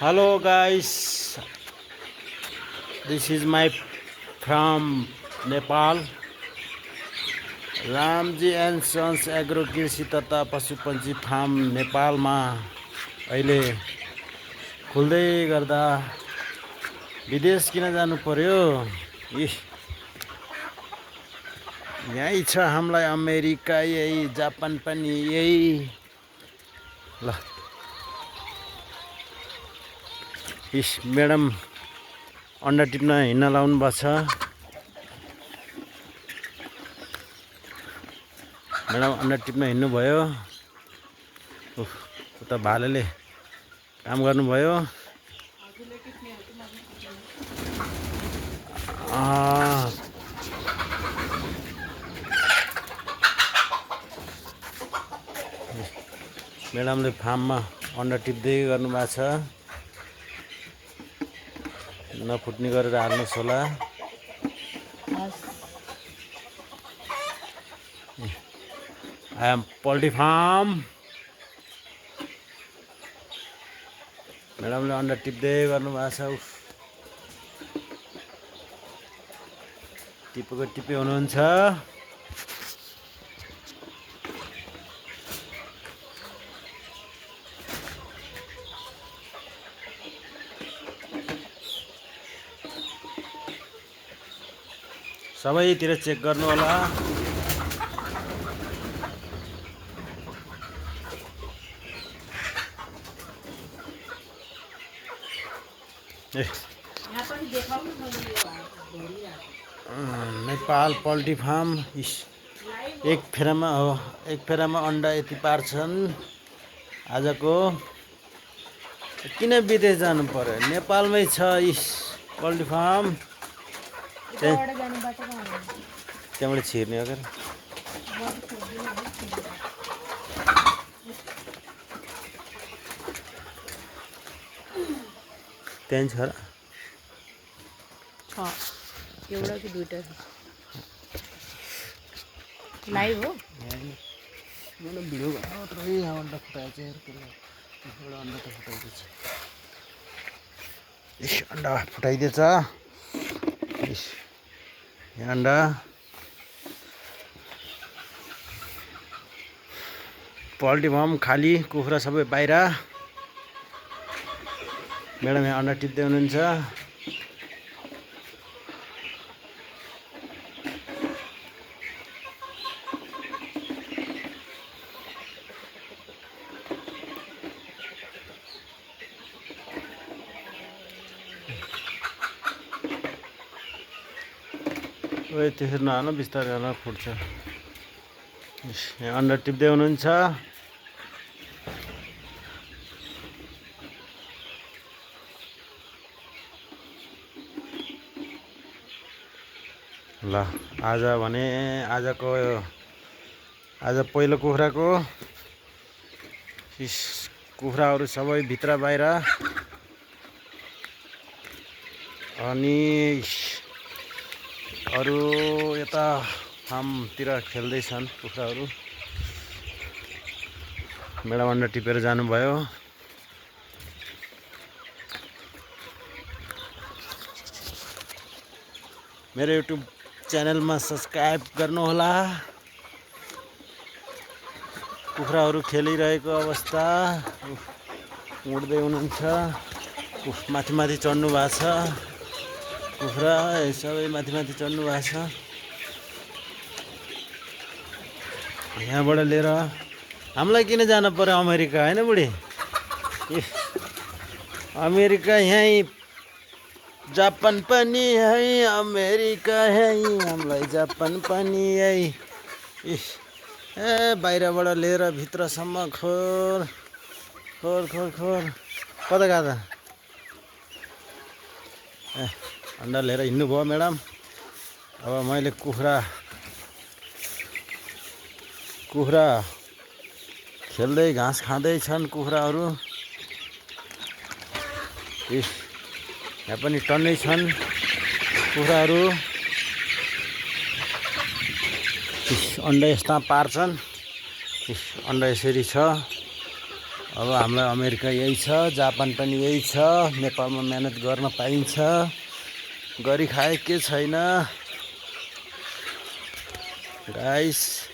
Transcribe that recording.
Hello guys, this is my from Nepal. Ramji and sons agro कृषि तथा पशुपन्छी farm नेपालमा अहिले खुल्दै गर्दा विदेश किन जानु पर्यो? यही छ हामीलाई अमेरिका, यही जापान पनि यही। ल मैडम अंडा टिप्न हिँड्न लाउनु भएको छ। मैडम अंडा टिप्न हिँड्नु भयो। उता भालेले काम गर्नु भयो। मैडमले फार्ममा अंडा टिप्दै गर्नु भएको छ। नफुट्ने गरेर हाल्नुहोस् होला। I am poultry farm. मैडमले अंडा टिप्दै गर्नु भएको छ। टिपेको टिपे हुनुहुन्छ। सबैतिर चेक गर्नु होला। नेपाल पोल्ट्री फार्म एक फेरामा अंडा यति पार्छन्। आजको किन विदेश जानु पर्यो? नेपालमै छ पोल्ट्री फार्म। त्यहाँबाट छिर्ने अगर त्यहाँ छ र एउटा कि दुईटा लाइभ हो। मैंने भिडियो बनाउँदै अंडा फुटाएछ यार। एउटा अंडा त फुटाइदिएछ। अंडा फुटाइदिएछ। यहाँ अंडा पोल्ट्री फार्म खाली, कुखुरा सबै बाहिर। मैडम यहाँ अंडा टिप्दै हुनुहुन्छ। त्यसरी नहाल्नु, बिस्तारै हाल्न फुट्छ। यहाँ अंडा टिप्दै हुनुहुन्छ। ल आज भने आज पहिलो कुखुराको कुखुराहरू सबै भित्र बाहिर। अनि अरू यता फार्मतिर खेल्दैछन् कुखुराहरू। मैडम अंडा टिपेर जानुभयो। मेरो युट्युब च्यानलमा सब्सक्राइब गर्नु होला। कुखुराहरू खेलिरहेको अवस्था उड्दै हुनुहुन्छ। माथि माथि चढ्नु भएको छ। कुखुरा सबै माथि माथि चढ्नु भएको छ। यहाँबाट लिएर हामीलाई किन जानु पर्यो अमेरिका? हैन बुढी? अमेरिका यहीँ, जापान पनि यहीँ, अमेरिका यहीँ, हामीलाई जापान पनि यहीँ। बाहिरबाट लिएर भित्रसम्म खोर खोर खोर खोर। कता गएको? अंडा लिएर हिँड्नु भयो मैडम। अब मैले कुखुरा खेल्दै घाँस खाँदैछन् कुखुराहरू। यहाँ पनि टन्नै छन् कुखुराहरू। अंडा यस्ता पार्छन्। अंडा यसरी छ। अब हामीलाई अमेरिका यही छ, जापान पनि यही छ। नेपालमा मेहनत गर्न पाइन्छ, गरी खाए के छैन गाइस।